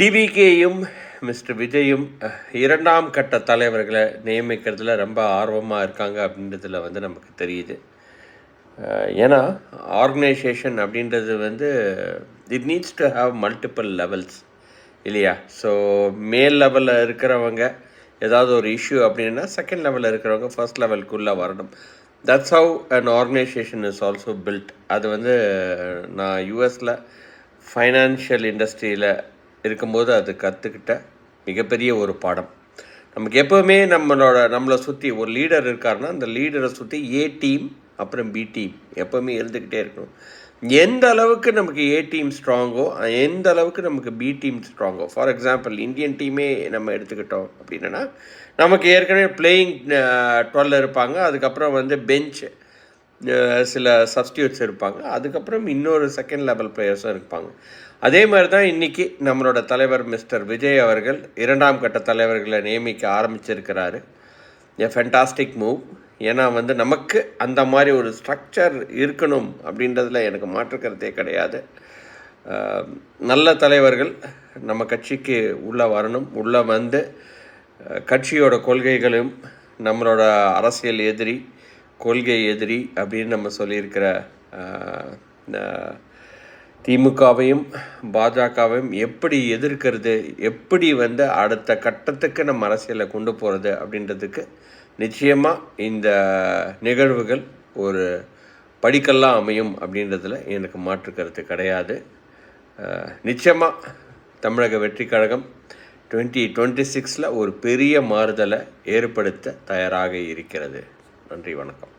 டிவிகேயும் mister விஜயும் இரண்டாம் கட்ட தலைவர்களை நியமிக்கிறதுல ரொம்ப ஆர்வமாக இருக்காங்க அப்படின்றதுல நமக்கு தெரியுது. ஏன்னா ஆர்கனைசேஷன் அப்படின்றது it needs to have multiple levels இல்லையா? ஸோ மேல் லெவலில் இருக்கிறவங்க ஏதாவது ஒரு இஷ்யூ அப்படின்னா செகண்ட் லெவலில் இருக்கிறவங்க ஃபர்ஸ்ட் லெவலுக்குள்ளே வரணும். That's how an organization is also built. அது நான் யூஎஸில் ஃபைனான்ஷியல் இண்டஸ்ட்ரியில் இருக்கும்போது அது கற்றுக்கிட்ட மிகப்பெரிய ஒரு பாடம். நமக்கு எப்போவுமே நம்மளை சுற்றி ஒரு லீடர் இருக்காருன்னா அந்த லீடரை சுற்றி ஏ டீம் அப்புறம் பி டீம் எப்போவுமே இருந்துக்கிட்டே இருக்கணும். எந்த அளவுக்கு நமக்கு ஏ டீம் ஸ்ட்ராங்கோ எந்த அளவுக்கு நமக்கு பி டீம் ஸ்ட்ராங்கோ. ஃபார் எக்ஸாம்பிள் இந்தியன் டீமே நம்ம எடுத்துக்கிட்டோம் அப்படின்னா நமக்கு ஏற்கனவே பிளேயிங் 12 இருப்பாங்க. அதுக்கப்புறம் பெஞ்ச் சில சப்ஸ்டியூட்ஸ் இருப்பாங்க. அதுக்கப்புறம் இன்னொரு செகண்ட் லெவல் பிளேயர்ஸும் இருப்பாங்க. அதே மாதிரி தான் இன்றைக்கி நம்மளோட தலைவர் மிஸ்டர் விஜய் அவர்கள் இரண்டாம் கட்ட தலைவர்களை நியமிக்க ஆரம்பிச்சிருக்கிறாரு. எ ஃபென்டாஸ்டிக் மூவ். ஏன்னா நமக்கு அந்த மாதிரி ஒரு ஸ்ட்ரக்சர் இருக்கணும் அப்படின்றதுல எனக்கு மாற்றுக்கருத்தே கிடையாது. நல்ல தலைவர்கள் நம்ம கட்சிக்கு உள்ளே வரணும். உள்ளே கட்சியோட கொள்கைகளும் நம்மளோட அரசியல் எதிரி கொள்கை எதிரி அப்படின்னு நம்ம சொல்லியிருக்கிற திமுகவையும் பாஜகவையும் எப்படி எதிர்க்கிறது, எப்படி அடுத்த கட்டத்துக்கு நம்ம அரசியலை கொண்டு போகிறது அப்படின்றதுக்கு நிச்சயமாக இந்த நிகழ்வுகள் ஒரு படிக்கல்லாம் அமையும் அப்படின்றதுல எனக்கு மாற்று கருத்து கிடையாது. நிச்சயமாக தமிழக வெற்றி கழகம் 2026 ஒரு பெரிய மாறுதலை ஏற்படுத்த தயாராக இருக்கிறது. நன்றி, வணக்கம்.